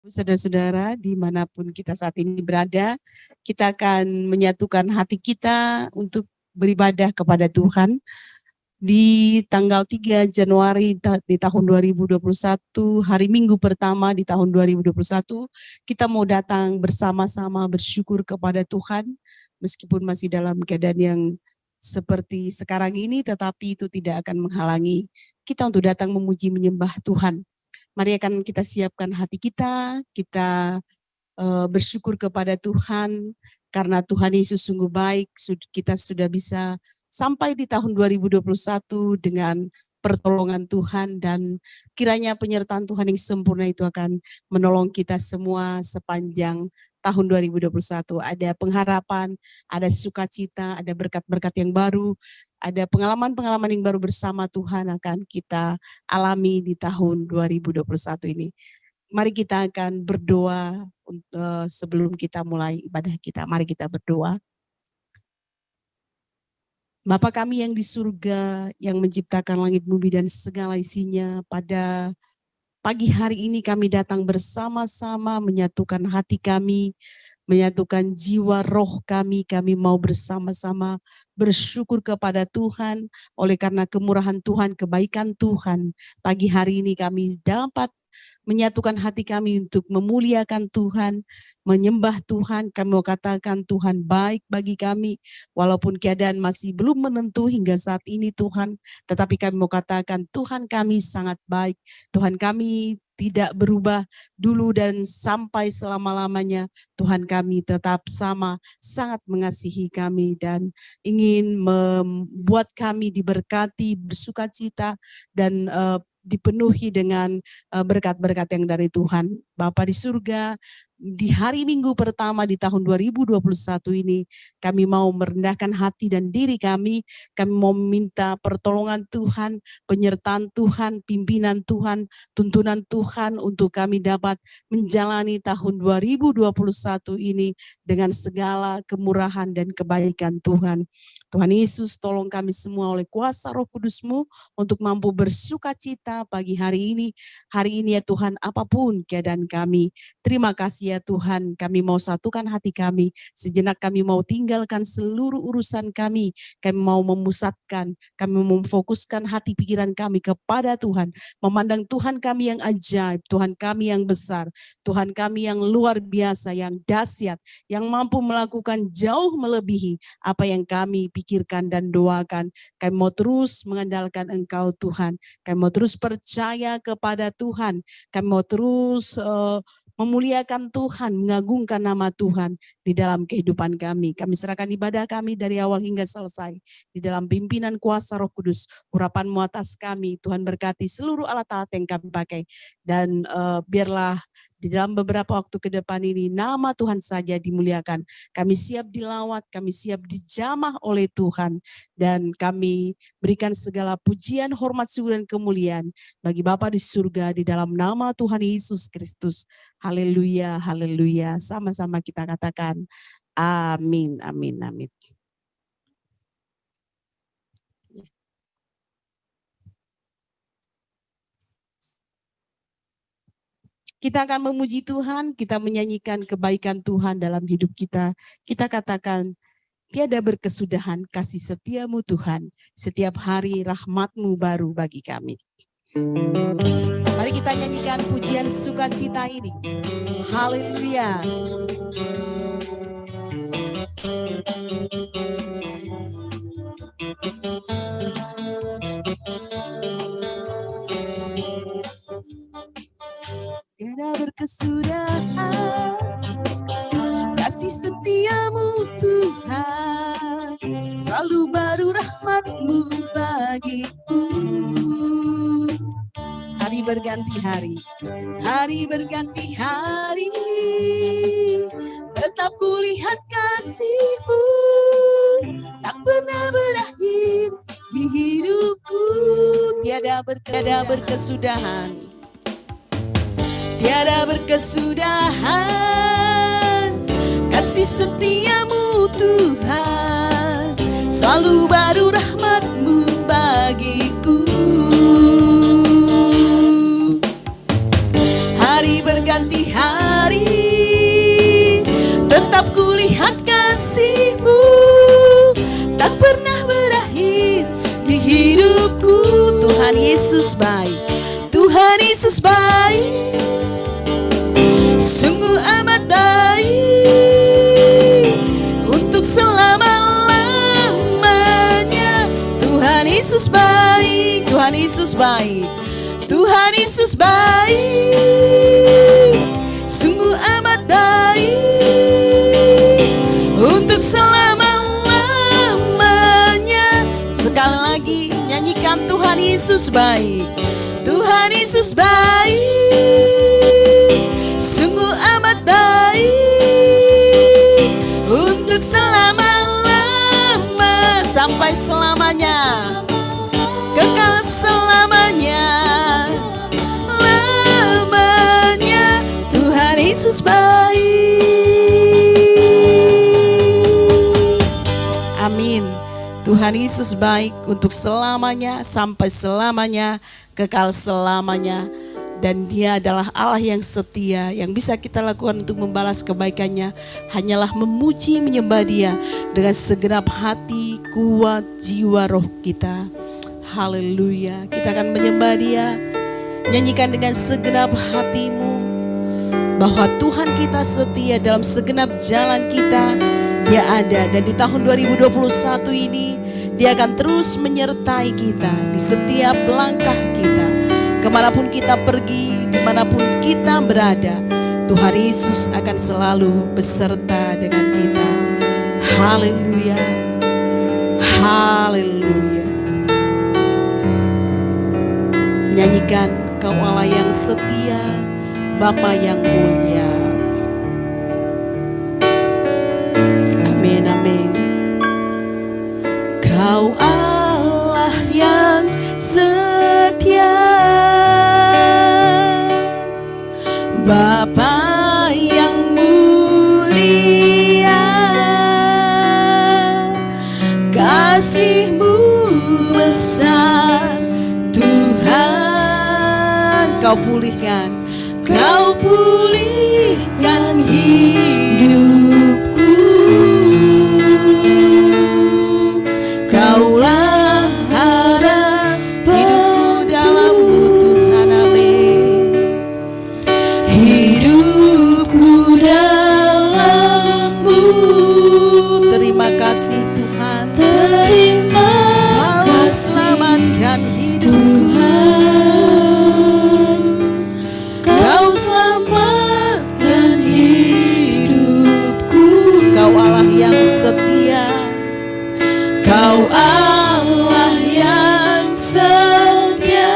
Saudara-saudara, dimanapun kita saat ini berada, kita akan menyatukan hati kita untuk beribadah kepada Tuhan. Di tanggal 3 Januari di tahun 2021, hari Minggu pertama di tahun 2021, kita mau datang bersama-sama bersyukur kepada Tuhan, meskipun masih dalam keadaan yang seperti sekarang ini, tetapi itu tidak akan menghalangi kita untuk datang memuji menyembah Tuhan. Mari akan kita siapkan hati kita bersyukur kepada Tuhan, karena Tuhan Yesus sungguh baik, kita sudah bisa sampai di tahun 2021 dengan pertolongan Tuhan, dan kiranya penyertaan Tuhan yang sempurna itu akan menolong kita semua sepanjang tahun 2021. Ada pengharapan, ada sukacita, ada berkat-berkat yang baru, ada pengalaman-pengalaman yang baru bersama Tuhan akan kita alami di tahun 2021 ini. Mari kita akan berdoa sebelum kita mulai ibadah kita. Mari kita berdoa. Bapa kami yang di surga, yang menciptakan langit bumi dan segala isinya, pada pagi hari ini kami datang bersama-sama menyatukan hati kami, menyatukan jiwa roh kami mau bersama-sama bersyukur kepada Tuhan, oleh karena kemurahan Tuhan, kebaikan Tuhan. Pagi hari ini kami dapat menyatukan hati kami untuk memuliakan Tuhan, menyembah Tuhan. Kami mau katakan Tuhan baik bagi kami, walaupun keadaan masih belum menentu hingga saat ini Tuhan, tetapi kami mau katakan Tuhan kami sangat baik, Tuhan kami tidak berubah dulu dan sampai selama-lamanya. Tuhan kami tetap sama, sangat mengasihi kami dan ingin membuat kami diberkati, bersukacita, dan dipenuhi dengan berkat-berkat yang dari Tuhan. Bapa di surga, di hari Minggu pertama di tahun 2021 ini, kami mau merendahkan hati dan diri kami mau minta pertolongan Tuhan, penyertaan Tuhan, pimpinan Tuhan, tuntunan Tuhan untuk kami dapat menjalani tahun 2021 ini dengan segala kemurahan dan kebaikan Tuhan. Tuhan Yesus, tolong kami semua oleh kuasa Roh Kudus-Mu untuk mampu bersukacita pagi hari ini. Hari ini ya Tuhan, apapun keadaan kami, terima kasih ya Tuhan, kami mau satukan hati kami. Sejenak kami mau tinggalkan seluruh urusan kami mau memusatkan, kami memfokuskan hati pikiran kami kepada Tuhan. Memandang Tuhan kami yang ajaib, Tuhan kami yang besar, Tuhan kami yang luar biasa, yang dahsyat, yang mampu melakukan jauh melebihi apa yang kami pikirkan dan doakan. Kami mau terus mengandalkan Engkau Tuhan. Kami mau terus percaya kepada Tuhan. Kami mau terus memuliakan Tuhan, mengagungkan nama Tuhan di dalam kehidupan kami. Kami serahkan ibadah kami dari awal hingga selesai di dalam pimpinan kuasa Roh Kudus. Urapan-Mu atas kami, Tuhan berkati seluruh alat-alat yang kami pakai. Dan biarlah di dalam beberapa waktu ke depan ini, nama Tuhan saja dimuliakan. Kami siap dilawat, kami siap dijamah oleh Tuhan. Dan kami berikan segala pujian, hormat, syukur, dan kemuliaan bagi Bapa di surga di dalam nama Tuhan Yesus Kristus. Haleluya, haleluya. Sama-sama kita katakan amin, amin, amin. Kita akan memuji Tuhan, kita menyanyikan kebaikan Tuhan dalam hidup kita. Kita katakan, tiada berkesudahan kasih setiamu Tuhan, setiap hari rahmat-Mu baru bagi kami. Mari kita nyanyikan pujian sukacita ini. Haleluya. Tiada berkesudahan kasih setiamu Tuhan, selalu baru rahmat-Mu bagiku. Hari berganti hari, hari berganti hari, tetap kulihat kasih-Mu, tak pernah berakhir di hidupku. Tiada berkesudahan, tiada berkesudahan kasih setiamu Tuhan, selalu baru rahmat-Mu bagiku. Hari berganti melewati hari, tetap kulihat kasih-Mu tak pernah berakhir di hidupku. Tuhan Yesus baik, Tuhan Yesus baik, sungguh amat baik untuk selama-lamanya. Tuhan Yesus baik, Tuhan Yesus baik, Tuhan Yesus baik, sungguh amat baik untuk selama-lamanya. Sekali lagi nyanyikan Tuhan Yesus baik, Tuhan Yesus baik, sungguh amat baik untuk selama-lama, sampai selamanya, kekal selamanya, lamanya. Tuhan Yesus baik. Amin. Tuhan Yesus baik untuk selamanya, sampai selamanya, kekal selamanya. Dan Dia adalah Allah yang setia. Yang bisa kita lakukan untuk membalas kebaikannya hanyalah memuji, menyembah Dia dengan segenap hati, kuat, jiwa, roh kita. Haleluya. Kita akan menyembah Dia. Nyanyikan dengan segenap hatimu bahwa Tuhan kita setia dalam segenap jalan kita. Dia ada, dan di tahun 2021 ini Dia akan terus menyertai kita di setiap langkah kita. Kemanapun kita pergi, dimanapun kita berada, Tuhan Yesus akan selalu beserta dengan kita. Haleluya, haleluya. Nyanyikan, Kau Allah yang setia, Bapa yang mulia. Amin, amin. Kau Allah yang setia, Bapa yang mulia, kasih-Mu besar Tuhan. Kau pulihkan, Kau pulihkan hidupku. Kaulah harap hidupku dalam-Mu Tuhan, amin. Hidupku dalam-Mu. Terima kasih Tuhan, terima kasih. Kau selamatkan hidupku, Kau selamatkan hidupku. Kau Allah yang setia, Kau Allah yang setia,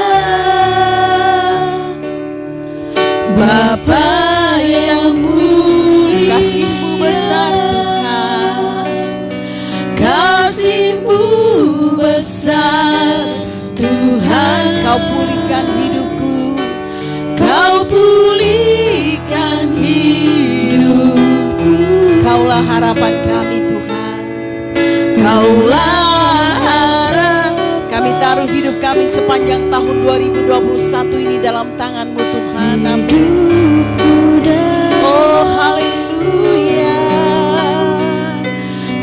Bapa yang mulia, kasih-Mu besar Tuhan, kasih-Mu besar Tuhan. Kau pulihkan hidupku, Kau pulihkan hidupku. Kaulah harapan kami Tuhan, Kaulah harap. Kami taruh hidup kami sepanjang tahun 2021 ini dalam tangan-Mu Tuhan, amin. Oh haleluya.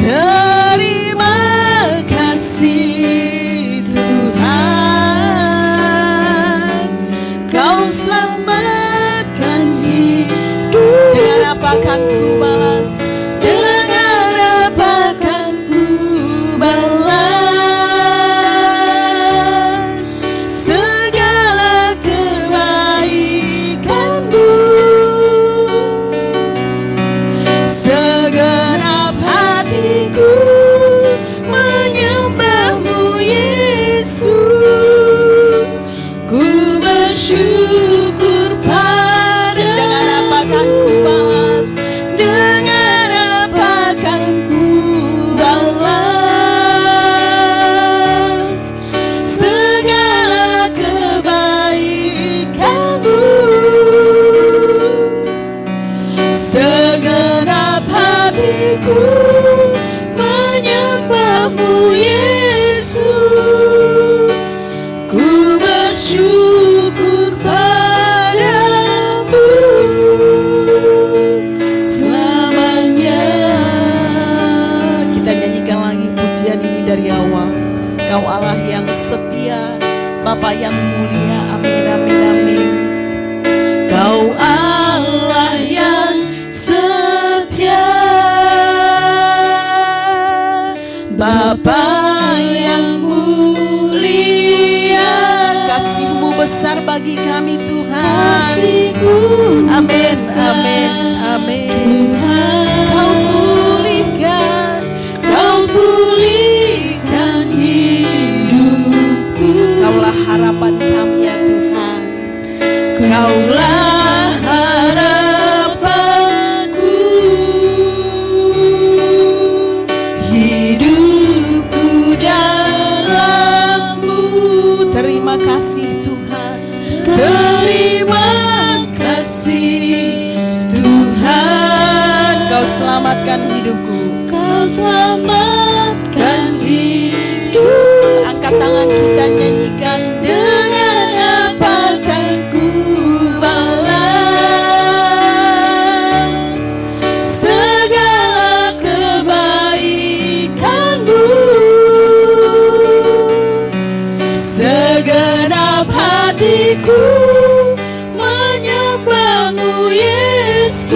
Terima kasih Tuhan, Kau selamatkan hidup. Dengan apa akan ku balas? Dengan apa akan ku balas segala kebaikan-Mu? Segenap hatiku menyembah-Mu Yesus. Ku bersyukur pada. Dengan apa akan ku balas? Dengan apa akan ku balas segala kebaikan-Mu? Segenap hatiku menyembah-Mu Yesus. Ku bersyukur padamu. Allah yang setia, Bapa yang mulia. Amin, amin, amin. Kau Allah yang setia, Bapa yang mulia. Kasih-Mu besar bagi kami Tuhan. Amin, amin, amin. Kau pulihkan hidupku. Kaulah harapan kami ya Tuhan. Kaulah harapanku, hidupku dalam-Mu. Terima kasih Tuhan, terima kasih Tuhan. Kau selamatkan hidupku, Kau selamatkan hidup. Angkat tangan kita nyanyikan. Dengan apa kan ku balas segala kebaikan-Mu. Segenap hatiku menyembah-Mu Yesus.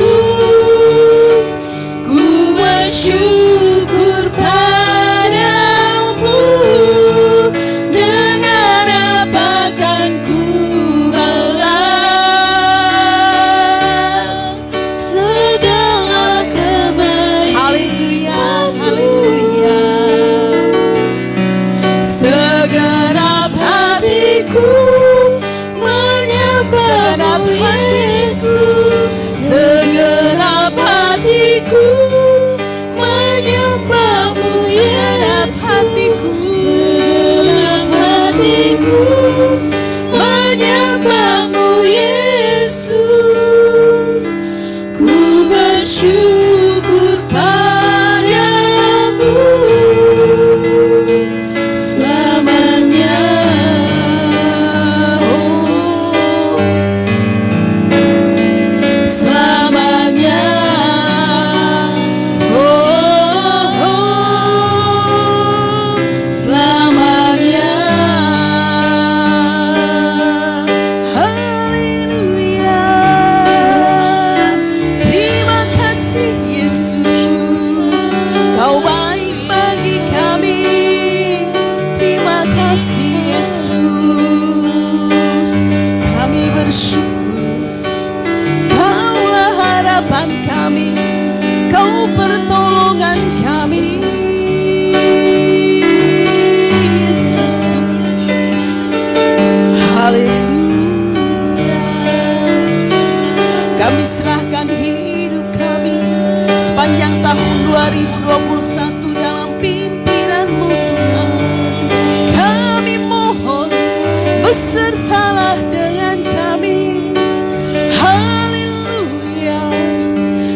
Ku bersyukur padamu. Dengan apa kan ku balas segala kebaikan. Haleluya, haleluya. Segenap hatiku menyembah Yesus. Segenap hatiku menyembah-Mu. Segenap hatiku menyembah-Mu Yesus. Ku bersyukur padamu selamanya. Selamanya. Selamanya. Haleluya. Terima kasih Yesus, Kau baik bagi kami. Terima kasih Yesus, kami bersyukur. Kaulah harapan kami, Kau pertolongan kami. Yesus Tuhan. Haleluya. Kami serahkan hidup kami sepanjang tahun 2021 dalam pimpinan-Mu Tuhan. Kami mohon besertalah dengan kami. Haleluya.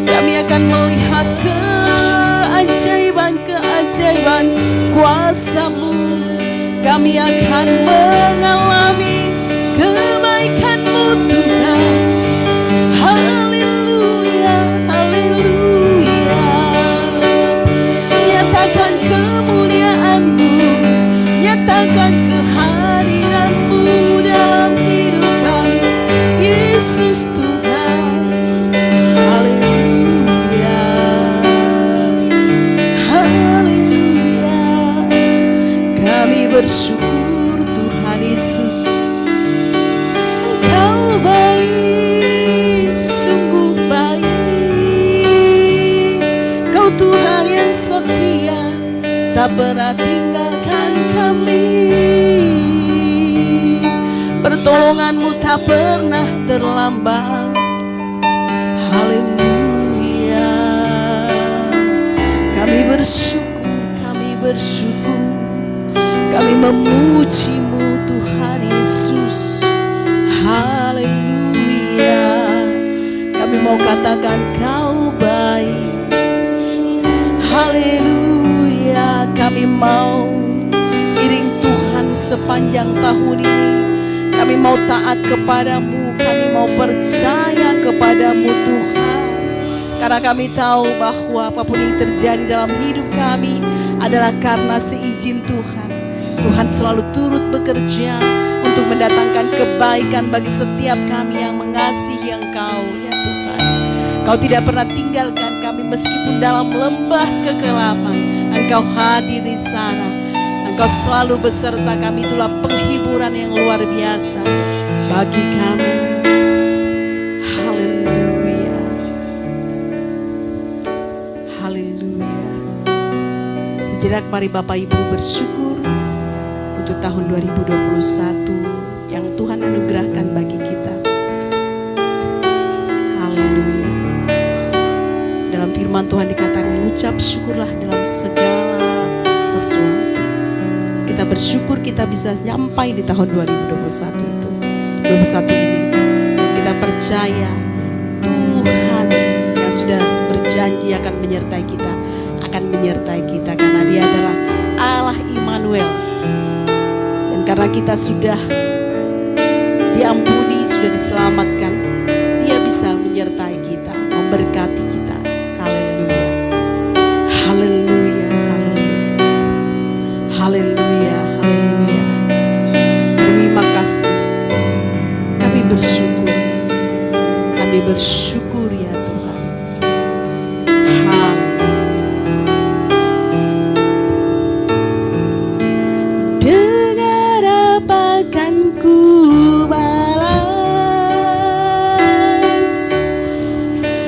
Kami akan melihat keajaiban-keajaiban kuasa-Mu. Kami akan mengalami kebaikan-Mu Tuhan. Haleluya, haleluya. Nyatakan kemuliaan-Mu, nyatakan kehadiran-Mu dalam hidup kami, Yesus Tuhan. Haleluya, haleluya. Kami bersyukur Tuhan Yesus, Engkau baik, sungguh baik. Kau Tuhan yang setia, tak pernah tinggalkan kami. Pertolongan-Mu tak pernah terlambat. Haleluya. Kami bersyukur, kami bersyukur. Kami memuji-Mu Tuhan Yesus. Haleluya. Kami mau katakan Kau baik. Haleluya. Kami mau iring Tuhan sepanjang tahun ini. Kami mau taat kepada-Mu, kami mau percaya kepada-Mu Tuhan. Karena kami tahu bahwa apapun yang terjadi dalam hidup kami adalah karena seizin Tuhan. Tuhan selalu turut bekerja untuk mendatangkan kebaikan bagi setiap kami yang mengasihi Engkau, ya Tuhan. Engkau tidak pernah tinggalkan kami meskipun dalam lembah kegelapan. Engkau hadir di sana. Engkau selalu beserta kami. Itulah penghiburan yang luar biasa bagi kami. Haleluya. Haleluya. Sejenak mari Bapak Ibu bersyukur untuk tahun 2021 yang Tuhan anugerahkan bagi kita. Haleluya. Dalam firman Tuhan dikatakan mengucap syukurlah dalam segala sesuatu. Kita bersyukur kita bisa sampai di tahun 2021 itu. 21 ini. Dan kita percaya Tuhan yang sudah berjanji akan menyertai kita. Akan menyertai kita karena Dia adalah Allah Immanuel. Dan karena kita sudah diampuni, sudah diselamatkan, Dia bisa menyertai kita, memberkati kita. Haleluya. Haleluya. Haleluya. Haleluya. Terima kasih. Kami bersyukur. Kami bersyukur ya Tuhan. Haleluya. Dengan apa akan ku balas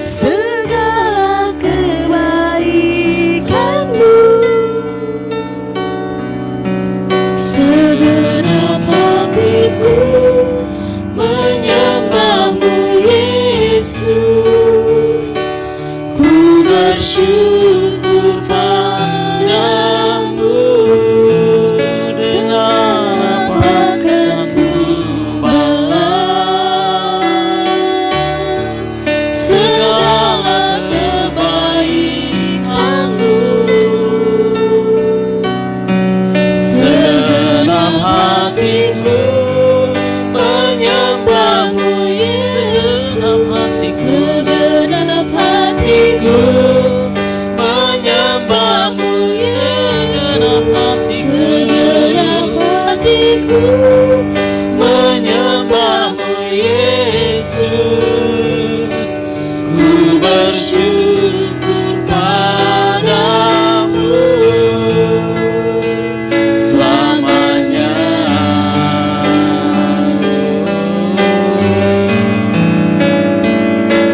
segala kebaikan-Mu. Segenap hatiku menyembah-Mu Yesus. Ku bersyukur padamu. Dengan apa akan ku balas segala kebaikan-Mu. Segenap hatiku menyembah-Mu Yesus. Segenap hatiku menyembah-Mu Yesus. Segenap hatiku menyembah-Mu Yesus. Ku bersyukur padamu selamanya.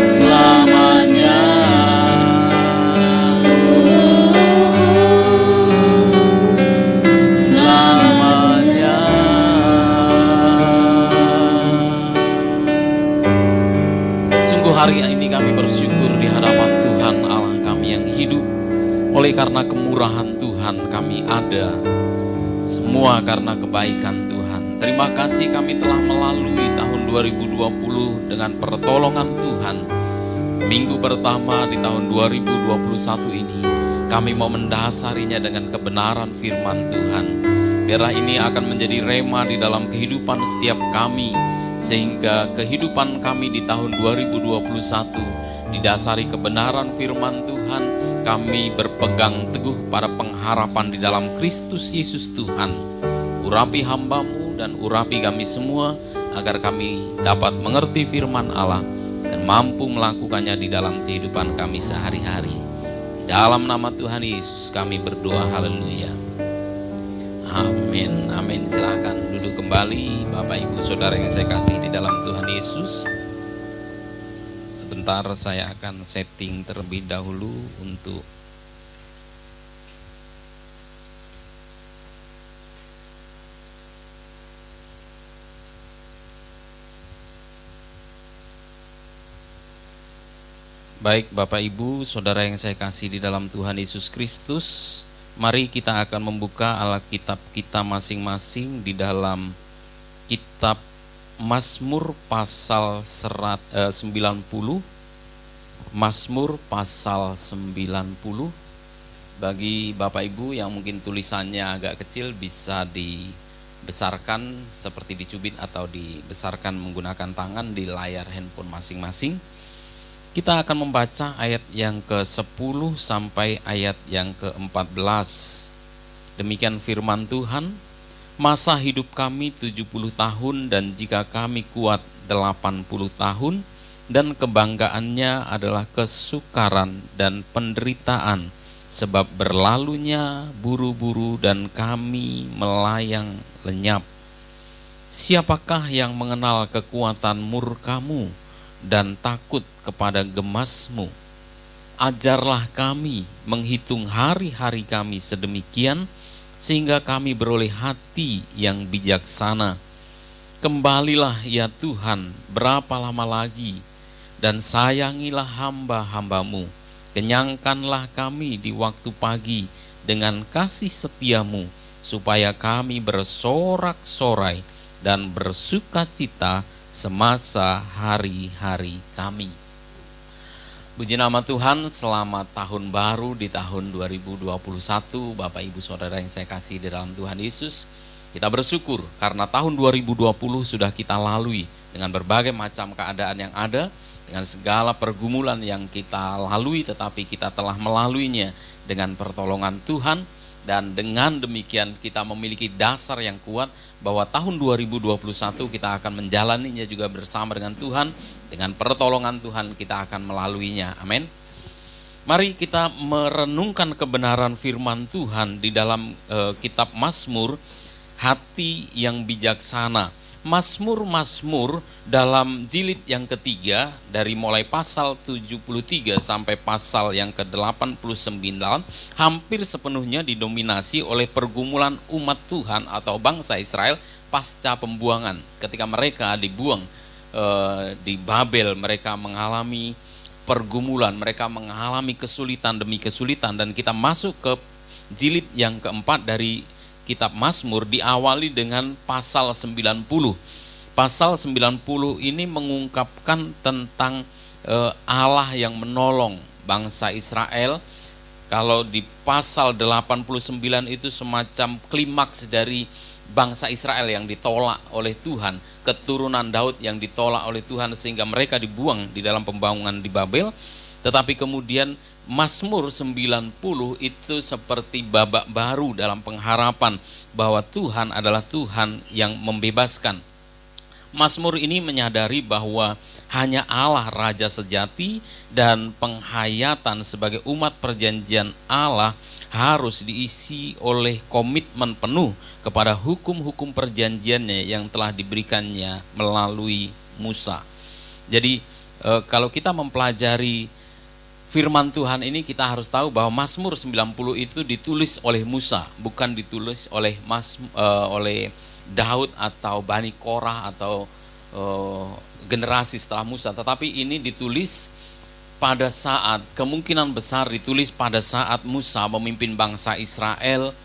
Selamanya. Selamanya. Sungguh hari ini kami bersyukur di hadapan Tuhan Allah kami yang hidup. Oleh karena kemurahan Tuhan kami ada. Semua karena kebaikan Tuhan. Terima kasih kami telah melalui tahun 2020 dengan pertolongan Tuhan. Minggu pertama di tahun 2021 ini kami mau mendasarinya dengan kebenaran firman Tuhan. Biarlah ini akan menjadi rema di dalam kehidupan setiap kami, sehingga kehidupan kami di tahun 2021 didasari kebenaran firman Tuhan. Kami berpegang teguh pada pengharapan di dalam Kristus Yesus Tuhan. Urapi hamba-Mu dan urapi kami semua agar kami dapat mengerti firman Allah dan mampu melakukannya di dalam kehidupan kami sehari-hari. Di dalam nama Tuhan Yesus kami berdoa, haleluya. Amin, amin. Silakan duduk kembali Bapak Ibu Saudara yang saya kasih di dalam Tuhan Yesus. Sebentar saya akan setting terlebih dahulu untuk baik Bapak Ibu Saudara yang saya kasih di dalam Tuhan Yesus Kristus. Mari kita akan membuka Alkitab kita masing-masing di dalam kitab Mazmur pasal 90. Mazmur pasal 90. Bagi Bapak Ibu yang mungkin tulisannya agak kecil bisa dibesarkan seperti dicubit atau dibesarkan menggunakan tangan di layar handphone masing-masing. Kita akan membaca ayat yang ke-10 sampai ayat yang ke-14. Demikian firman Tuhan. Masa hidup kami 70 tahun dan jika kami kuat 80 tahun, dan kebanggaannya adalah kesukaran dan penderitaan, sebab berlalunya buru-buru dan kami melayang lenyap. Siapakah yang mengenal kekuatan murkamu dan takut kepada gemasmu? Ajarlah kami menghitung hari-hari kami sedemikian, sehingga kami beroleh hati yang bijaksana. Kembalilah ya Tuhan, berapa lama lagi, dan sayangilah hamba-hambamu. Kenyangkanlah kami di waktu pagi dengan kasih setiamu, supaya kami bersorak-sorai dan bersukacita semasa hari-hari kami. Puji nama Tuhan, selamat tahun baru di tahun 2021, Bapak Ibu Saudara yang saya kasih di dalam Tuhan Yesus. Kita bersyukur karena tahun 2020 sudah kita lalui dengan berbagai macam keadaan yang ada, dengan segala pergumulan yang kita lalui, tetapi kita telah melaluinya dengan pertolongan Tuhan. Dan dengan demikian kita memiliki dasar yang kuat bahwa tahun 2021 kita akan menjalaninya juga bersama dengan Tuhan. Dengan pertolongan Tuhan kita akan melaluinya. Amin. Mari kita merenungkan kebenaran firman Tuhan di dalam kitab Mazmur, hati yang bijaksana. Mazmur-Mazmur dalam jilid yang ketiga, dari mulai pasal 73 sampai pasal yang ke-89, hampir sepenuhnya didominasi oleh pergumulan umat Tuhan atau bangsa Israel pasca pembuangan. Ketika mereka dibuang di Babel, mereka mengalami pergumulan, mereka mengalami kesulitan demi kesulitan, dan kita masuk ke jilid yang keempat dari kitab Mazmur diawali dengan pasal 90. Pasal 90 ini mengungkapkan tentang Allah yang menolong bangsa Israel. Kalau di pasal 89 itu semacam klimaks dari bangsa Israel yang ditolak oleh Tuhan, keturunan Daud yang ditolak oleh Tuhan sehingga mereka dibuang di dalam pembangunan di Babel. Tetapi kemudian Mazmur 90 itu seperti babak baru dalam pengharapan bahwa Tuhan adalah Tuhan yang membebaskan. Mazmur ini menyadari bahwa hanya Allah Raja sejati dan penghayatan sebagai umat perjanjian Allah harus diisi oleh komitmen penuh kepada hukum-hukum perjanjiannya yang telah diberikannya melalui Musa. Jadi kalau kita mempelajari firman Tuhan ini, kita harus tahu bahwa Mazmur 90 itu ditulis oleh Musa, bukan ditulis oleh Daud atau Bani Korah atau generasi setelah Musa, tetapi ini ditulis pada saat, kemungkinan besar ditulis pada saat Musa memimpin bangsa Israel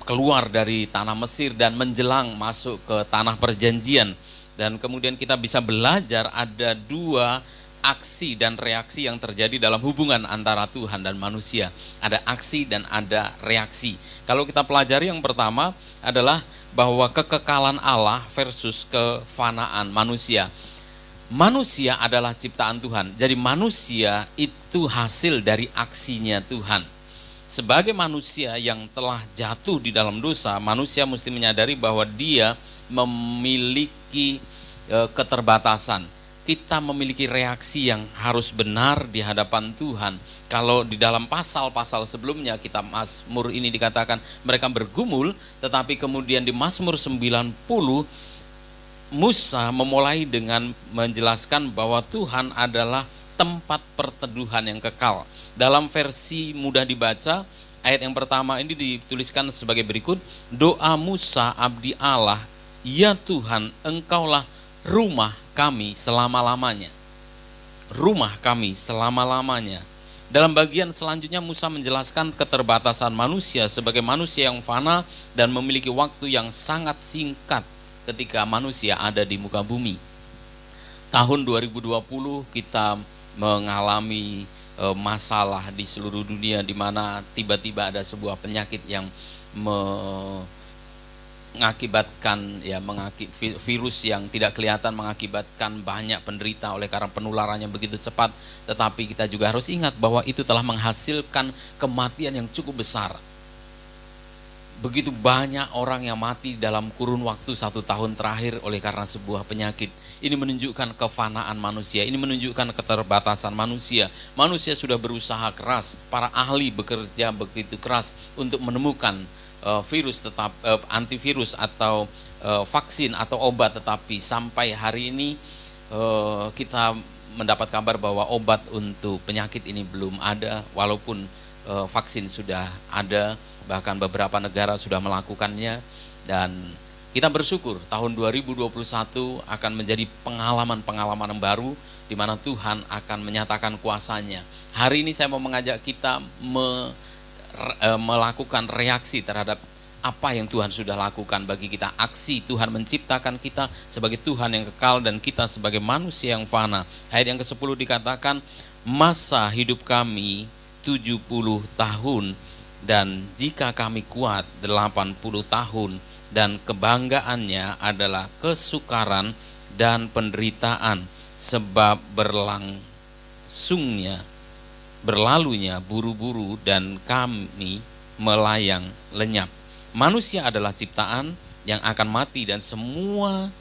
keluar dari tanah Mesir dan menjelang masuk ke tanah perjanjian. Dan kemudian kita bisa belajar ada dua aksi dan reaksi yang terjadi dalam hubungan antara Tuhan dan manusia. Ada aksi dan ada reaksi. Kalau kita pelajari, yang pertama adalah bahwa kekekalan Allah versus kefanaan manusia. Manusia adalah ciptaan Tuhan. Jadi manusia itu hasil dari aksinya Tuhan. Sebagai manusia yang telah jatuh di dalam dosa, manusia mesti menyadari bahwa dia memiliki keterbatasan. Kita memiliki reaksi yang harus benar di hadapan Tuhan. Kalau di dalam pasal-pasal sebelumnya kitab Mazmur ini dikatakan mereka bergumul, tetapi kemudian di Mazmur 90 Musa memulai dengan menjelaskan bahwa Tuhan adalah tempat perteduhan yang kekal. Dalam versi mudah dibaca, ayat yang pertama ini dituliskan sebagai berikut: doa Musa abdi Allah, ya Tuhan, Engkaulah rumah kami selama-lamanya. Rumah kami selama-lamanya. Dalam bagian selanjutnya Musa menjelaskan keterbatasan manusia sebagai manusia yang fana dan memiliki waktu yang sangat singkat ketika manusia ada di muka bumi. Tahun 2020 kita mengalami masalah di seluruh dunia di mana tiba-tiba ada sebuah penyakit yang mengakibatkan virus yang tidak kelihatan mengakibatkan banyak penderita oleh karena penularannya begitu cepat, tetapi kita juga harus ingat bahwa itu telah menghasilkan kematian yang cukup besar. Begitu banyak orang yang mati dalam kurun waktu 1 tahun terakhir oleh karena sebuah penyakit. Ini menunjukkan kefanaan manusia, ini menunjukkan keterbatasan manusia. Manusia sudah berusaha keras, para ahli bekerja begitu keras untuk menemukan antivirus atau vaksin atau obat, tetapi sampai hari ini kita mendapat kabar bahwa obat untuk penyakit ini belum ada, walaupun vaksin sudah ada, bahkan beberapa negara sudah melakukannya. Dan kita bersyukur tahun 2021 akan menjadi pengalaman-pengalaman yang baru di mana Tuhan akan menyatakan kuasa-Nya. Hari ini saya mau mengajak kita melakukan reaksi terhadap apa yang Tuhan sudah lakukan bagi kita. Aksi Tuhan menciptakan kita sebagai Tuhan yang kekal dan kita sebagai manusia yang fana. Ayat yang ke-10 dikatakan, masa hidup kami 70 tahun, dan jika kami kuat 80 tahun, dan kebanggaannya adalah kesukaran dan penderitaan, sebab berlalunya buru-buru dan kami melayang lenyap. Manusia adalah ciptaan yang akan mati, dan semua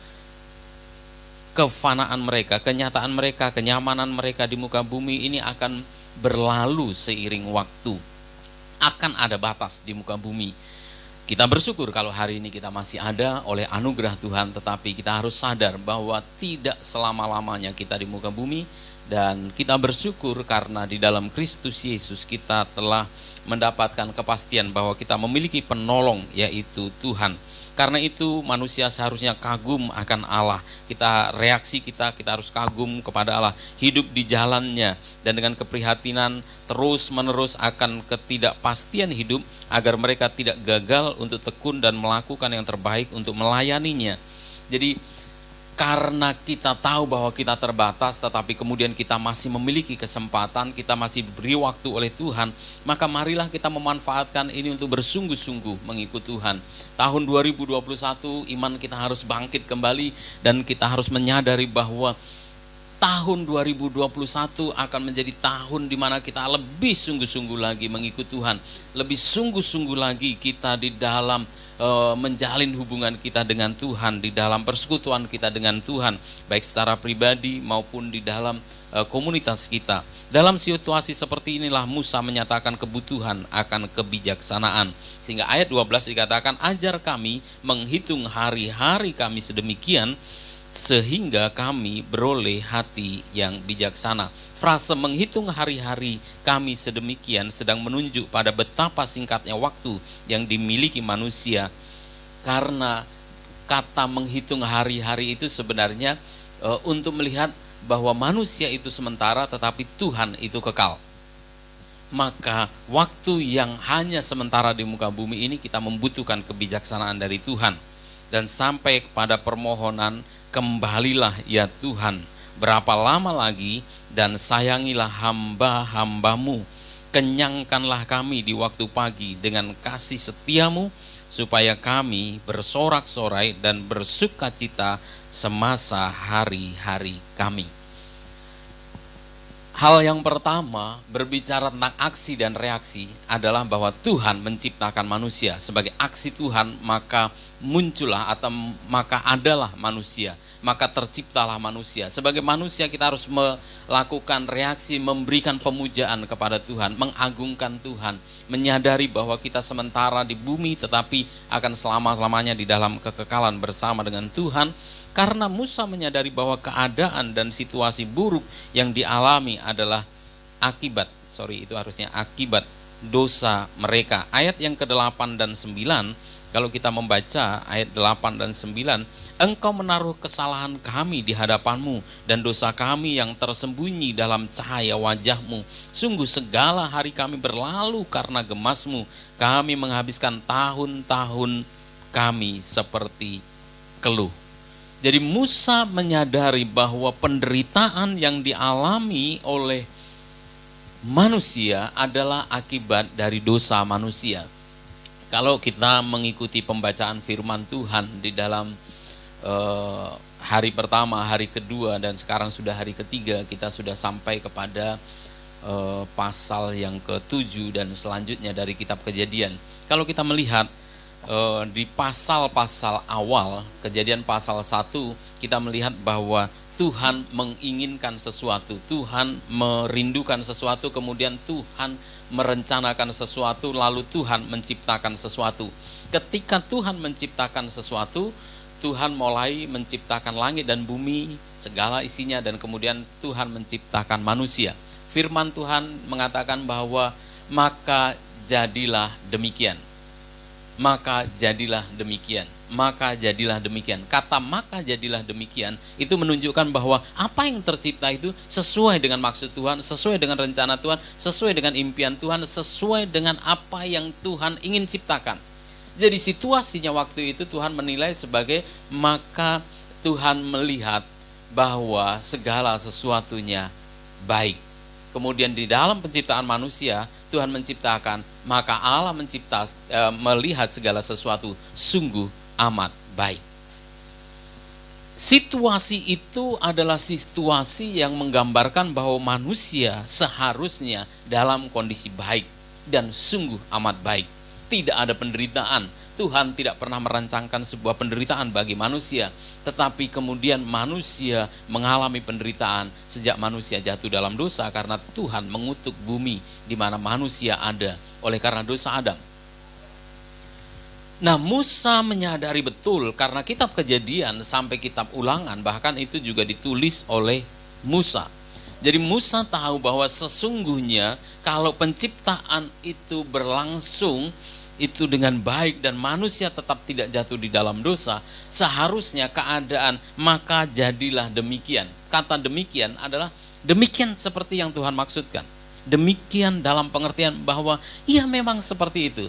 kefanaan mereka, kenyataan mereka, kenyamanan mereka di muka bumi ini akan berlalu seiring waktu. Akan ada batas di muka bumi. Kita bersyukur kalau hari ini kita masih ada oleh anugerah Tuhan, tetapi kita harus sadar bahwa tidak selama-lamanya kita di muka bumi. Dan kita bersyukur karena di dalam Kristus Yesus kita telah mendapatkan kepastian bahwa kita memiliki penolong, yaitu Tuhan. Karena itu manusia seharusnya kagum akan Allah. Reaksi kita harus kagum kepada Allah, hidup di jalannya, dan dengan keprihatinan terus menerus akan ketidakpastian hidup, agar mereka tidak gagal untuk tekun dan melakukan yang terbaik untuk melayaninya. Jadi karena kita tahu bahwa kita terbatas, tetapi kemudian kita masih memiliki kesempatan, kita masih diberi waktu oleh Tuhan, maka marilah kita memanfaatkan ini untuk bersungguh-sungguh mengikut Tuhan. Tahun 2021 iman kita harus bangkit kembali, dan kita harus menyadari bahwa tahun 2021 akan menjadi tahun di mana kita lebih sungguh-sungguh lagi mengikut Tuhan, lebih sungguh-sungguh lagi kita di dalam menjalin hubungan kita dengan Tuhan, di dalam persekutuan kita dengan Tuhan, baik secara pribadi maupun di dalam komunitas kita. Dalam situasi seperti inilah Musa menyatakan kebutuhan akan kebijaksanaan. Sehingga ayat 12 dikatakan, ajar kami menghitung hari-hari kami sedemikian, sehingga kami beroleh hati yang bijaksana. Frase menghitung hari-hari kami sedemikian sedang menunjuk pada betapa singkatnya waktu yang dimiliki manusia. Karena kata menghitung hari-hari itu sebenarnya untuk melihat bahwa manusia itu sementara, tetapi Tuhan itu kekal. Maka waktu yang hanya sementara di muka bumi ini kita membutuhkan kebijaksanaan dari Tuhan. Dan sampai kepada permohonan, kembalilah ya Tuhan, berapa lama lagi, dan sayangilah hamba-hambamu, kenyangkanlah kami di waktu pagi dengan kasih setiamu, supaya kami bersorak-sorai dan bersukacita semasa hari-hari kami. Hal yang pertama berbicara tentang aksi dan reaksi adalah bahwa Tuhan menciptakan manusia. Sebagai aksi Tuhan maka muncullah atau maka adalah manusia, maka terciptalah manusia. Sebagai manusia kita harus melakukan reaksi, memberikan pemujaan kepada Tuhan, mengagungkan Tuhan, menyadari bahwa kita sementara di bumi tetapi akan selama-lamanya di dalam kekekalan bersama dengan Tuhan. Karena Musa menyadari bahwa keadaan dan situasi buruk yang dialami adalah akibat dosa mereka. Ayat yang ke-8 dan 9, kalau kita membaca ayat 8 dan 9, Engkau menaruh kesalahan kami di hadapanmu dan dosa kami yang tersembunyi dalam cahaya wajahmu. Sungguh segala hari kami berlalu karena gemasmu. Kami menghabiskan tahun-tahun kami seperti keluh. Jadi Musa menyadari bahwa penderitaan yang dialami oleh manusia adalah akibat dari dosa manusia. Kalau kita mengikuti pembacaan firman Tuhan di dalam hari pertama, hari kedua, dan sekarang sudah hari ketiga, kita sudah sampai kepada pasal yang ke-7 dan selanjutnya dari kitab Kejadian. Kalau kita melihat di pasal-pasal awal, Kejadian pasal 1, kita melihat bahwa Tuhan menginginkan sesuatu, Tuhan merindukan sesuatu, kemudian Tuhan merencanakan sesuatu, lalu Tuhan menciptakan sesuatu. Ketika Tuhan menciptakan sesuatu, Tuhan mulai menciptakan langit dan bumi, segala isinya, dan kemudian Tuhan menciptakan manusia. Firman Tuhan mengatakan bahwa maka jadilah demikian. Maka jadilah demikian. Maka jadilah demikian. Kata maka jadilah demikian itu menunjukkan bahwa apa yang tercipta itu sesuai dengan maksud Tuhan, sesuai dengan rencana Tuhan, sesuai dengan impian Tuhan, sesuai dengan apa yang Tuhan ingin ciptakan. Jadi situasinya waktu itu Tuhan menilai sebagai maka Tuhan melihat bahwa segala sesuatunya baik. Kemudian di dalam penciptaan manusia Tuhan menciptakan, maka Allah melihat segala sesuatu sungguh amat baik. Situasi itu adalah situasi yang menggambarkan bahwa manusia seharusnya dalam kondisi baik dan sungguh amat baik. Tidak ada penderitaan. Tuhan tidak pernah merancangkan sebuah penderitaan bagi manusia, tetapi kemudian manusia mengalami penderitaan sejak manusia jatuh dalam dosa karena Tuhan mengutuk bumi di mana manusia ada oleh karena dosa Adam. Nah, Musa menyadari betul karena kitab Kejadian sampai kitab Ulangan bahkan itu juga ditulis oleh Musa. Jadi Musa tahu bahwa sesungguhnya kalau penciptaan itu berlangsung itu dengan baik dan manusia tetap tidak jatuh di dalam dosa, seharusnya keadaan maka jadilah demikian. Kata demikian adalah demikian seperti yang Tuhan maksudkan. Demikian dalam pengertian bahwa ya memang seperti itu.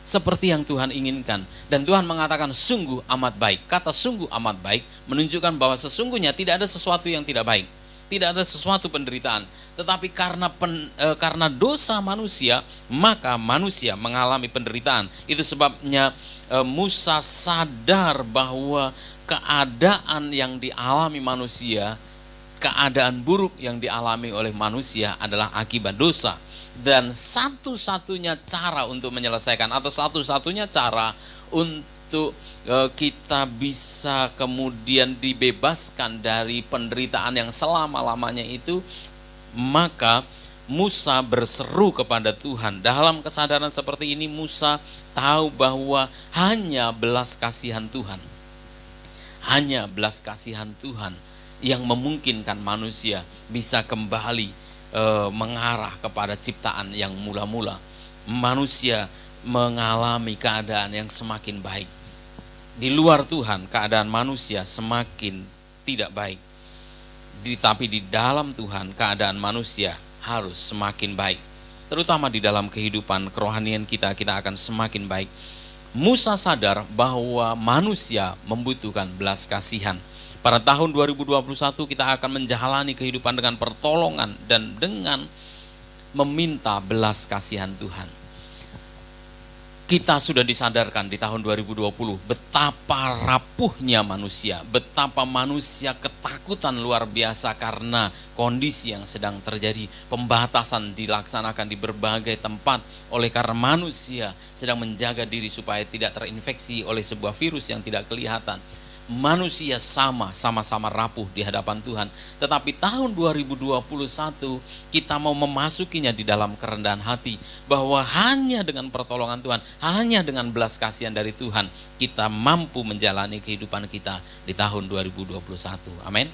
Seperti yang Tuhan inginkan. Dan Tuhan mengatakan sungguh amat baik. Kata sungguh amat baik menunjukkan bahwa sesungguhnya tidak ada sesuatu yang tidak baik. Tidak ada sesuatu penderitaan. Tetapi karena dosa manusia, maka manusia mengalami penderitaan. Itu sebabnya Musa sadar bahwa keadaan yang dialami manusia, keadaan buruk yang dialami oleh manusia adalah akibat dosa. Dan satu-satunya cara untuk menyelesaikan atau satu-satunya cara untuk kita bisa kemudian dibebaskan dari penderitaan yang selama-lamanya itu, maka Musa berseru kepada Tuhan. Dalam kesadaran seperti ini Musa tahu bahwa hanya belas kasihan Tuhan, hanya belas kasihan Tuhan yang memungkinkan manusia bisa kembali mengarah kepada ciptaan yang mula-mula. Manusia mengalami keadaan yang semakin baik. Di luar Tuhan keadaan manusia semakin tidak baik. Tapi di dalam Tuhan keadaan manusia harus semakin baik. Terutama di dalam kehidupan kerohanian kita akan semakin baik. Musa sadar bahwa manusia membutuhkan belas kasihan. Pada tahun 2021 kita akan menjalani kehidupan dengan pertolongan dan dengan meminta belas kasihan Tuhan. Kita sudah disadarkan di tahun 2020 betapa rapuhnya manusia, betapa manusia ketakutan luar biasa karena kondisi yang sedang terjadi. Pembatasan dilaksanakan di berbagai tempat oleh karena manusia sedang menjaga diri supaya tidak terinfeksi oleh sebuah virus yang tidak kelihatan. Manusia sama-sama rapuh di hadapan Tuhan. Tetapi tahun 2021 kita mau memasukinya di dalam kerendahan hati, bahwa hanya dengan pertolongan Tuhan, hanya dengan belas kasihan dari Tuhan, kita mampu menjalani kehidupan kita di tahun 2021. Amin.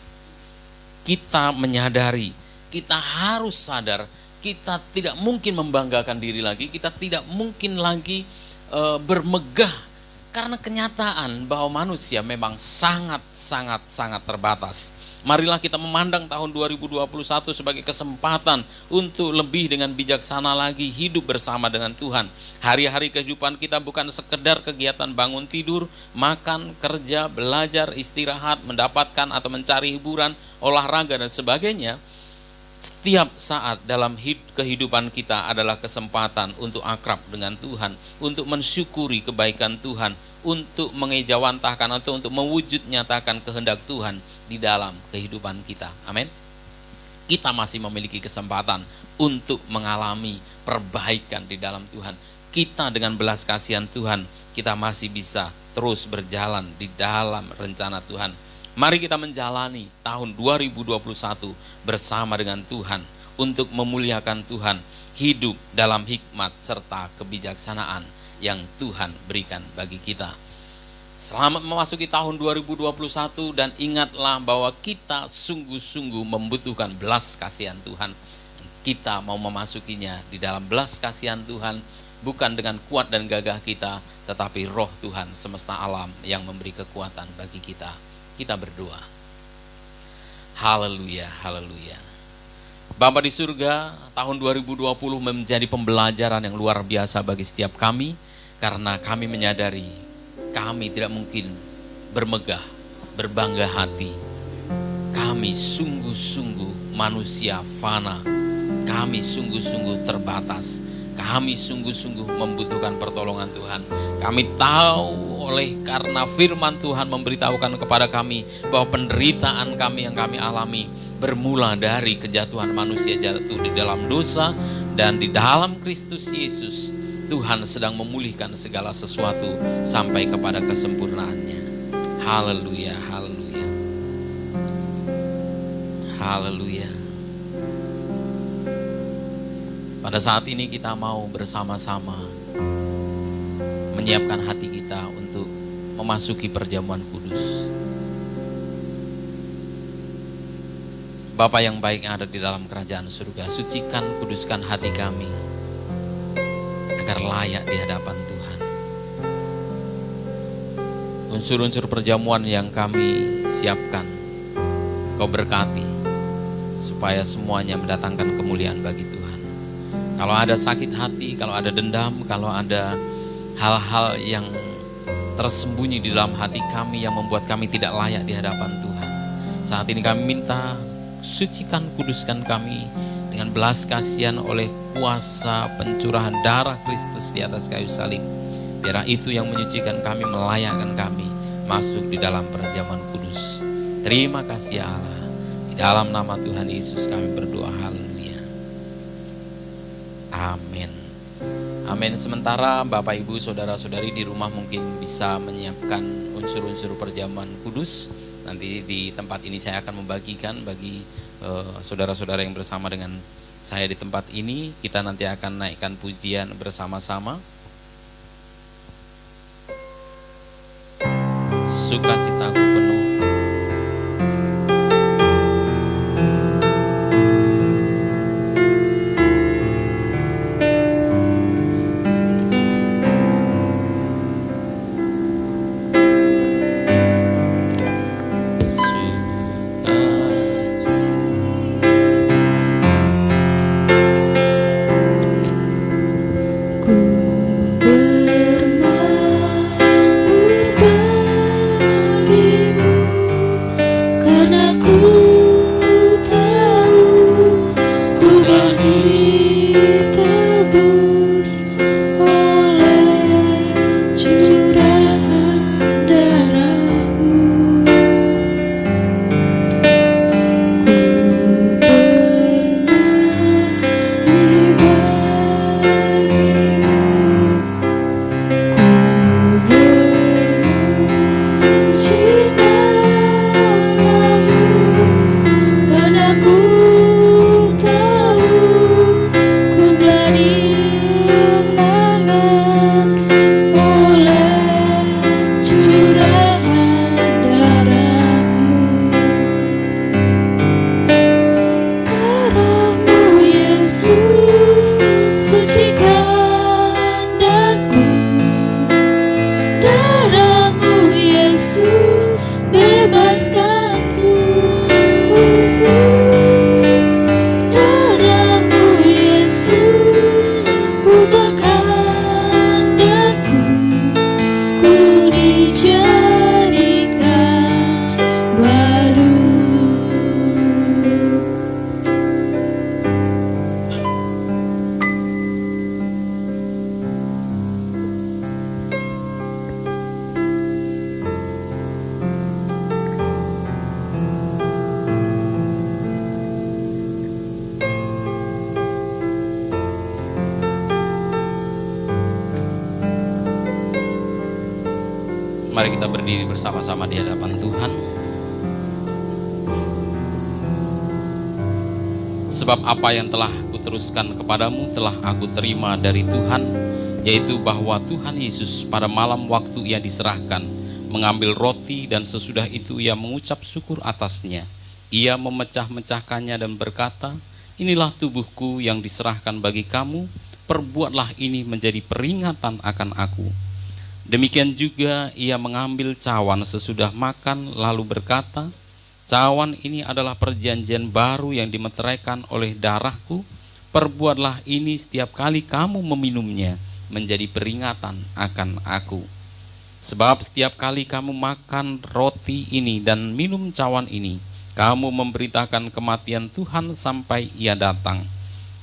Kita menyadari, kita harus sadar, kita tidak mungkin membanggakan diri lagi, kita tidak mungkin lagi bermegah. Karena kenyataan bahwa manusia memang sangat terbatas. Marilah kita memandang tahun 2021 sebagai kesempatan untuk lebih dengan bijaksana lagi hidup bersama dengan Tuhan. Hari-hari kehidupan kita bukan sekedar kegiatan bangun tidur, makan, kerja, belajar, istirahat, mendapatkan atau mencari hiburan, olahraga dan sebagainya. Setiap saat dalam kehidupan kita adalah kesempatan untuk akrab dengan Tuhan, untuk mensyukuri kebaikan Tuhan, untuk mengejawantahkan atau untuk mewujud nyatakan kehendak Tuhan di dalam kehidupan kita. Amin. Kita masih memiliki kesempatan untuk mengalami perbaikan di dalam Tuhan. kita dengan belas kasihan Tuhan, kita masih bisa terus berjalan di dalam rencana Tuhan. Mari kita menjalani tahun 2021 bersama dengan Tuhan untuk memuliakan Tuhan, hidup dalam hikmat serta kebijaksanaan yang Tuhan berikan bagi kita. Selamat memasuki tahun 2021 dan ingatlah bahwa kita sungguh-sungguh membutuhkan belas kasihan Tuhan. Kita mau memasukinya di dalam belas kasihan Tuhan, bukan dengan kuat dan gagah kita, tetapi roh Tuhan semesta alam yang memberi kekuatan bagi kita. Kita berdoa. Haleluya, haleluya. Bapa di surga, tahun 2020 menjadi pembelajaran yang luar biasa bagi setiap kami, karena kami menyadari kami tidak mungkin bermegah, berbangga hati. Kami sungguh-sungguh manusia fana. Kami sungguh-sungguh terbatas. Kami sungguh-sungguh membutuhkan pertolongan Tuhan. Kami tahu oleh karena firman Tuhan memberitahukan kepada kami bahwa penderitaan kami yang kami alami bermula dari kejatuhan manusia jatuh di dalam dosa, dan di dalam Kristus Yesus Tuhan sedang memulihkan segala sesuatu sampai kepada kesempurnaannya. Haleluya, haleluya. Haleluya. Pada saat ini kita mau bersama-sama menyiapkan hati kita untuk memasuki perjamuan kudus. Bapa yang baik yang ada di dalam kerajaan surga, sucikan, kuduskan hati kami agar layak di hadapan Tuhan. Unsur-unsur perjamuan yang kami siapkan, Kau berkati, supaya semuanya mendatangkan kemuliaan bagi Tuhan. Kalau ada sakit hati, kalau ada dendam, kalau ada hal-hal yang tersembunyi di dalam hati kami yang membuat kami tidak layak di hadapan Tuhan, saat ini kami minta, sucikan, kuduskan kami dengan belas kasihan oleh kuasa pencurahan darah Kristus di atas kayu salib. Biar itu yang menyucikan kami, melayakkan kami masuk di dalam perjamuan kudus. Terima kasih Allah. Di dalam nama Tuhan Yesus kami berdoa, haleluya. Amin. Amin. Sementara Bapak Ibu Saudara-saudari di rumah mungkin bisa menyiapkan unsur-unsur perjamuan kudus. Nanti di tempat ini saya akan membagikan bagi saudara-saudara yang bersama dengan saya di tempat ini. Kita nanti akan naikkan pujian bersama-sama. Sukacitaku penuh. Ku bermasuk Mari kita berdiri bersama-sama di hadapan Tuhan. Sebab apa yang telah kuteruskan kepadamu telah aku terima dari Tuhan, yaitu bahwa Tuhan Yesus pada malam waktu ia diserahkan, mengambil roti dan sesudah itu ia mengucap syukur atasnya. Ia memecah-mecahkannya dan berkata, inilah tubuhku yang diserahkan bagi kamu, perbuatlah ini menjadi peringatan akan aku. Demikian juga ia mengambil cawan sesudah makan lalu berkata, cawan ini adalah perjanjian baru yang dimeteraikan oleh darahku, perbuatlah ini setiap kali kamu meminumnya menjadi peringatan akan aku. Sebab setiap kali kamu makan roti ini dan minum cawan ini, kamu memberitakan kematian Tuhan sampai ia datang.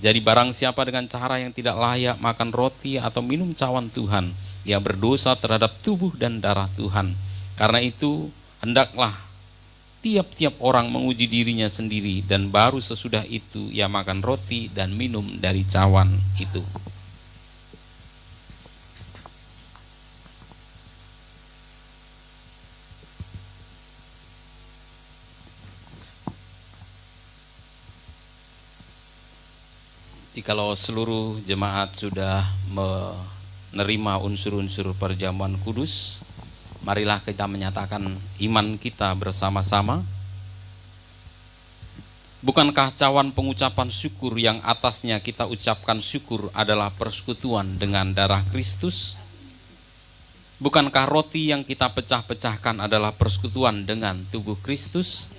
Jadi barang siapa dengan cara yang tidak layak makan roti atau minum cawan Tuhan, ia berdosa terhadap tubuh dan darah Tuhan. Karena itu hendaklah tiap-tiap orang menguji dirinya sendiri, dan baru sesudah itu ia makan roti dan minum dari cawan itu. Jikalau seluruh jemaat sudah menerima unsur-unsur perjamuan kudus, marilah kita menyatakan iman kita bersama-sama. Bukankah cawan pengucapan syukur yang atasnya kita ucapkan syukur adalah persekutuan dengan darah Kristus? Bukankah roti yang kita pecah-pecahkan adalah persekutuan dengan tubuh Kristus?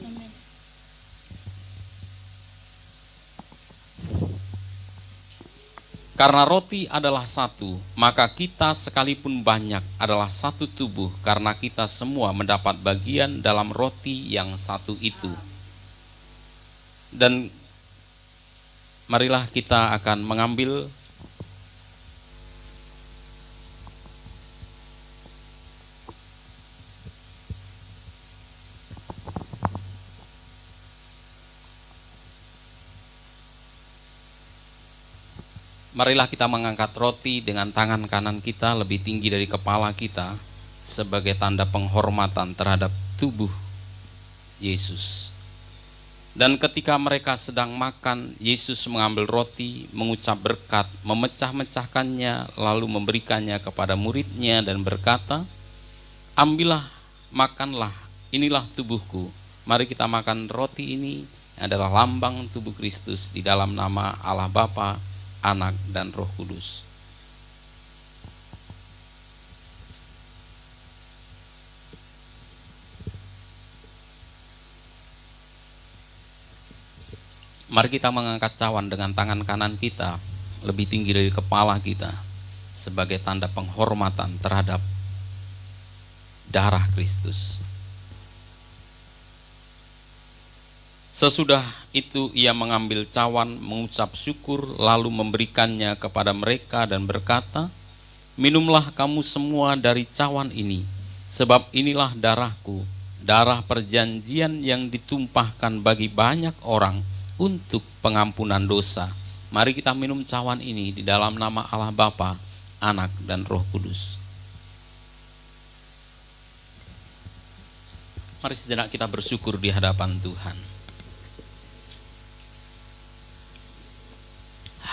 Karena roti adalah satu, maka kita sekalipun banyak adalah satu tubuh, karena kita semua mendapat bagian dalam roti yang satu itu. Dan marilah kita akan mengambil marilah kita mengangkat roti dengan tangan kanan kita lebih tinggi dari kepala kita sebagai tanda penghormatan terhadap tubuh Yesus. Dan ketika mereka sedang makan, Yesus mengambil roti, mengucap berkat, memecah-mecahkannya, lalu memberikannya kepada muridnya dan berkata, ambillah, makanlah, inilah tubuhku. Mari kita makan roti ini, adalah lambang tubuh Kristus di dalam nama Allah Bapa, Anak dan Roh Kudus. Mari kita mengangkat cawan dengan tangan kanan kita lebih tinggi dari kepala kita sebagai tanda penghormatan terhadap darah Kristus. Sesudah itu ia mengambil cawan, mengucap syukur, lalu memberikannya kepada mereka dan berkata, minumlah kamu semua dari cawan ini, sebab inilah darahku, darah perjanjian yang ditumpahkan bagi banyak orang untuk pengampunan dosa. Mari kita minum cawan ini di dalam nama Allah Bapa, Anak dan Roh Kudus. Mari sejenak kita bersyukur di hadapan Tuhan.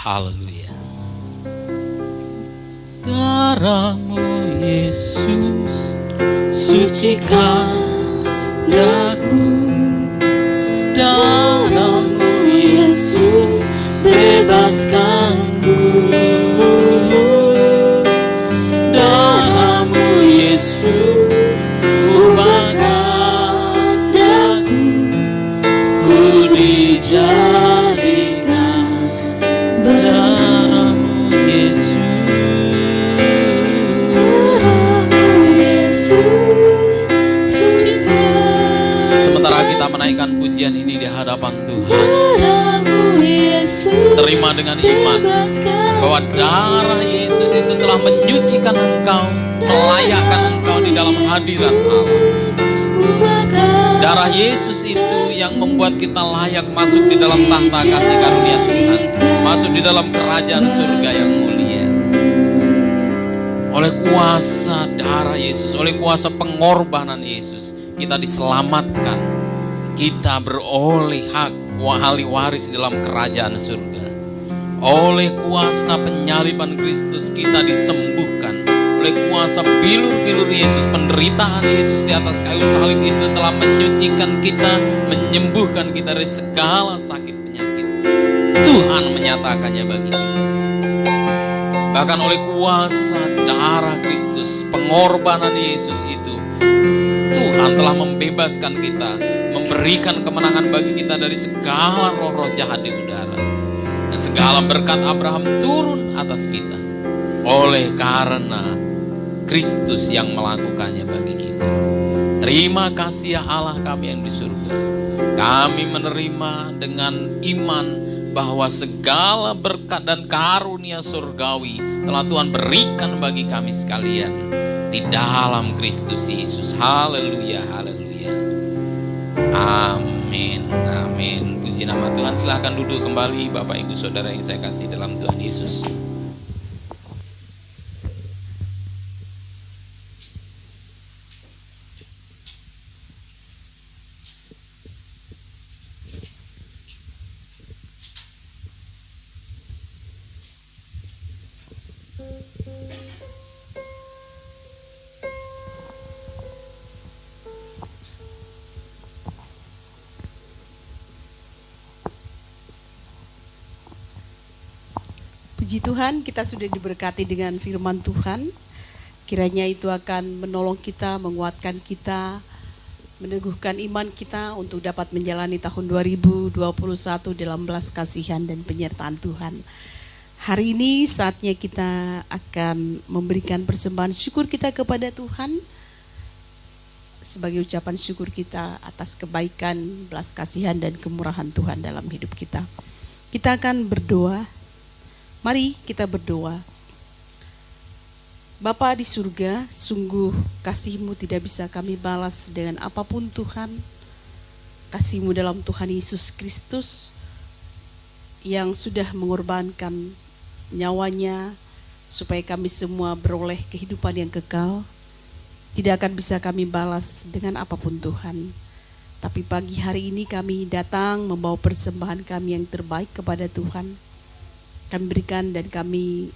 Haleluya. Darah-Mu Yesus sucikan aku, darah-Mu Yesus bebaskanku, darah-Mu Yesus ubahkan aku, ku dijadikan darah-Mu Yesus. Sementara kita menaikkan pujian ini di hadapan Tuhan, terima dengan iman bahwa darah Yesus itu telah menyucikan engkau, melayakkan engkau di dalam hadirat Allah. Darah Yesus itu yang membuat kita layak masuk di dalam tahta kasih karunia Tuhan, masuk di dalam kerajaan surga yang mulia. Oleh kuasa darah Yesus, oleh kuasa pengorbanan Yesus, kita diselamatkan. Kita beroleh hak ahli waris dalam kerajaan surga. Oleh kuasa penyaliban Kristus kita disembuhkan. Oleh kuasa bilur-bilur Yesus, penderitaan Yesus di atas kayu salib itu telah menyucikan kita, menyembuhkan kita dari segala sakit penyakit. Tuhan menyatakannya bagi kita. Bahkan oleh kuasa darah Kristus, pengorbanan Yesus itu, Tuhan telah membebaskan kita, memberikan kemenangan bagi kita dari segala roh-roh jahat di udara. Dan segala berkat Abraham turun atas kita oleh karena Kristus yang melakukannya bagi kita. Terima kasih ya Allah kami yang di surga. Kami menerima dengan iman bahwa segala berkat dan karunia surgawi telah Tuhan berikan bagi kami sekalian di dalam Kristus Yesus. Haleluya, haleluya. Amin, amin. Puji nama Tuhan. Silahkan duduk kembali Bapak Ibu Saudara yang saya kasih dalam Tuhan Yesus. Puji Tuhan, kita sudah diberkati dengan firman Tuhan. Kiranya itu akan menolong kita, menguatkan kita, meneguhkan iman kita untuk dapat menjalani tahun 2021 dalam belas kasihan dan penyertaan Tuhan. Hari ini saatnya kita akan memberikan persembahan syukur kita kepada Tuhan sebagai ucapan syukur kita atas kebaikan, belas kasihan dan kemurahan Tuhan dalam hidup kita. Kita akan berdoa. Mari kita berdoa. Bapa di surga, sungguh kasih-Mu tidak bisa kami balas dengan apapun Tuhan. Kasih-Mu dalam Tuhan Yesus Kristus yang sudah mengorbankan nyawanya supaya kami semua beroleh kehidupan yang kekal. Tidak akan bisa kami balas dengan apapun Tuhan. Tapi pagi hari ini kami datang membawa persembahan kami yang terbaik kepada Tuhan. Kami berikan dan kami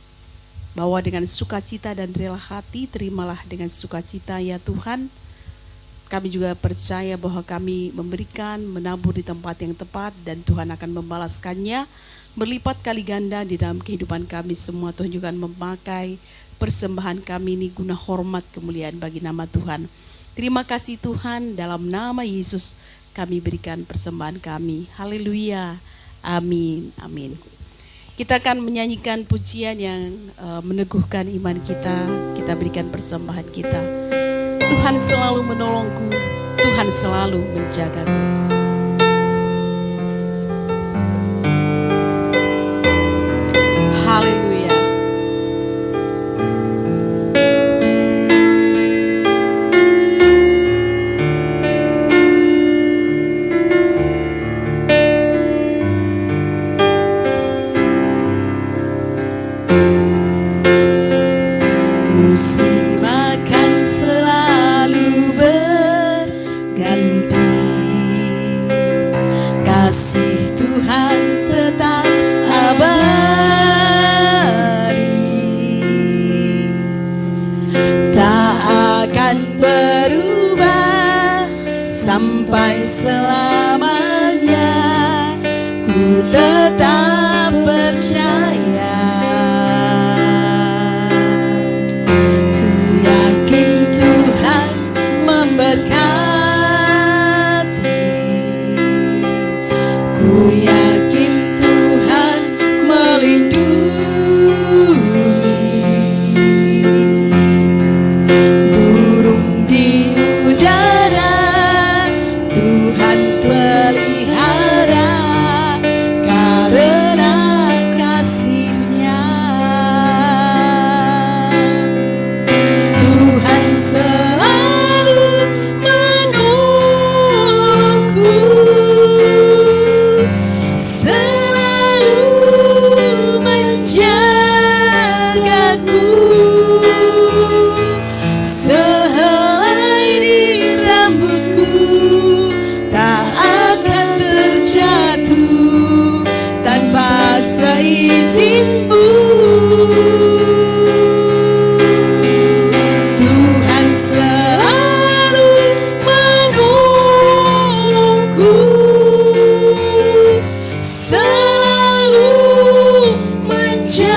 bawa dengan sukacita dan rela hati. Terimalah dengan sukacita ya Tuhan. Kami juga percaya bahwa kami memberikan, menabur di tempat yang tepat dan Tuhan akan membalaskannya berlipat kali ganda di dalam kehidupan kami semua. Tuhan juga memakai persembahan kami ini guna hormat kemuliaan bagi nama Tuhan. Terima kasih Tuhan, dalam nama Yesus kami berikan persembahan kami. Haleluya. Amin. Amin. Kita akan menyanyikan pujian yang meneguhkan iman kita. Kita berikan persembahan kita. Tuhan selalu menolongku, Tuhan selalu menjagaku. Haleluya. Musim akan selalu berganti, seizin-Mu. Tuhan selalu menolongku, selalu menjagaku.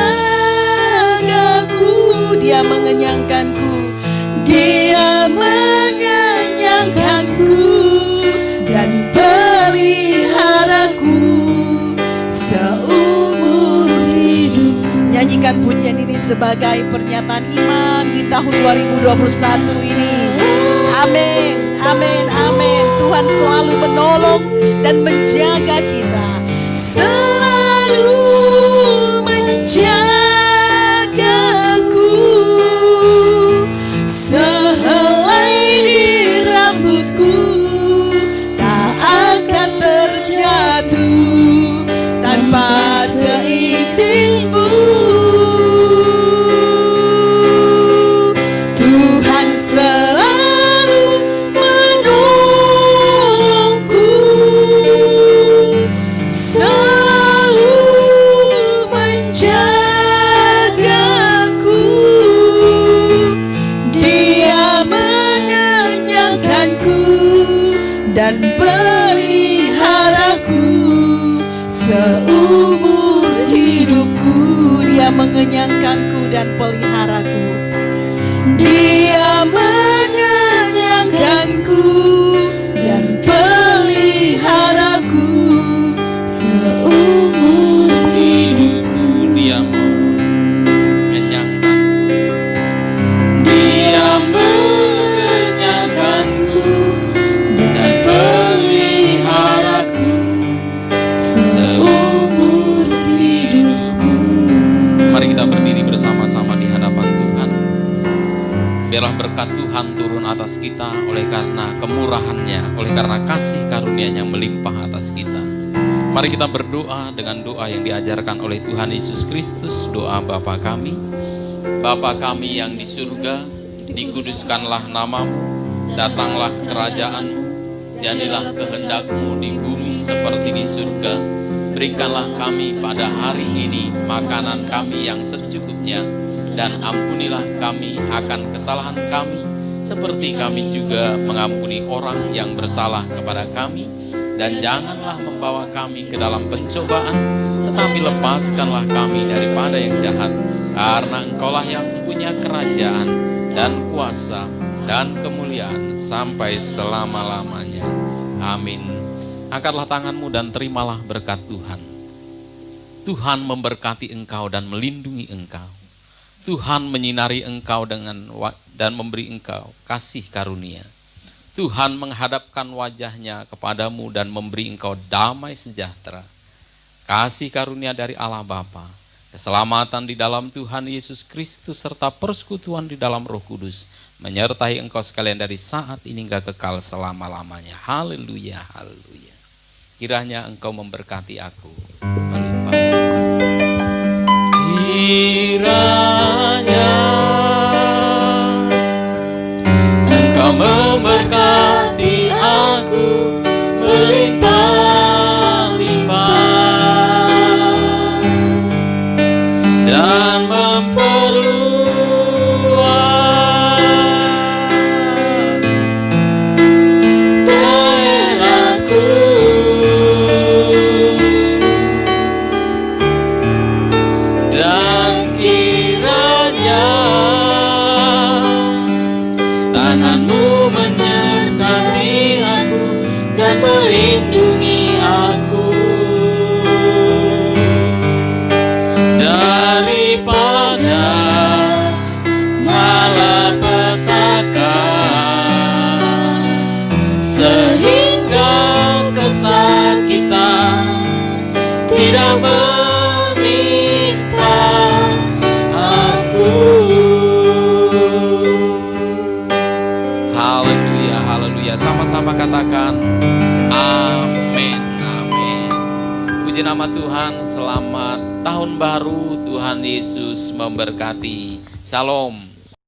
Dia mengenyangkanku, Dia mengenyangkanku dan peliharaku seumur hidup. Nyanyikan pujian ini sebagai pernyataan iman di tahun 2021 ini. Amin, amin, amin. Tuhan selalu menolong dan menjaga kita, selalu menjagaku. Sehelai di rambutku tak akan terjatuh tanpa seizin-Mu. Tuhan selalu menolongku, selalu menjagaku. Dia mengenyangkanku dan peliharaku seumur hidupku. Dia mengenyangkanku dan peliharaku. Dia mengenyangkanku dan peliharaku seumur hidupku. Dia mengenyangkanku, Dia mengenyangkanku dan peliharaku seumur hidupku. Mari kita berdiri bersama-sama di hadapan Tuhan. Biarlah berkat Tuhan turun atas kita oleh karena kemurahan-Nya, oleh karena kasih karunia-Nya yang melimpah atas kita. Mari kita berdoa dengan doa yang diajarkan oleh Tuhan Yesus Kristus. Doa Bapa kami, Bapa kami yang di surga, dikuduskanlah nama-Mu, datanglah kerajaan-Mu, jadilah kehendak-Mu di bumi seperti di surga. Berikanlah kami pada hari ini makanan kami yang secukupnya, dan ampunilah kami akan kesalahan kami, seperti kami juga mengampuni orang yang bersalah kepada kami. Dan janganlah membawa kami ke dalam pencobaan, tetapi lepaskanlah kami daripada yang jahat. Karena Engkaulah yang punya kerajaan dan kuasa dan kemuliaan sampai selama-lamanya. Amin. Angkatlah tanganmu dan terimalah berkat Tuhan. Tuhan memberkati engkau dan melindungi engkau. Tuhan menyinari engkau dan memberi engkau kasih karunia. Tuhan menghadapkan wajah-Nya kepadamu dan memberi engkau damai sejahtera. Kasih karunia dari Allah Bapa, keselamatan di dalam Tuhan Yesus Kristus, serta persekutuan di dalam Roh Kudus menyertai engkau sekalian dari saat ini hingga kekal selama-lamanya. Haleluya, haleluya. Kiranya engkau memberkati aku melimpah-limpah. Kiranya engkau memberkati aku berlimpah-limpah dan memperluas daerahku, dan kiranya tangan-Mu menyertai aku dan melindungi aku daripada malapetaka, sehingga kesakitan tidak menimpa aku. Haleluya, haleluya. Sama-sama katakan amin, amin. Puji nama Tuhan. Selamat tahun baru. Tuhan Yesus memberkati. Shalom.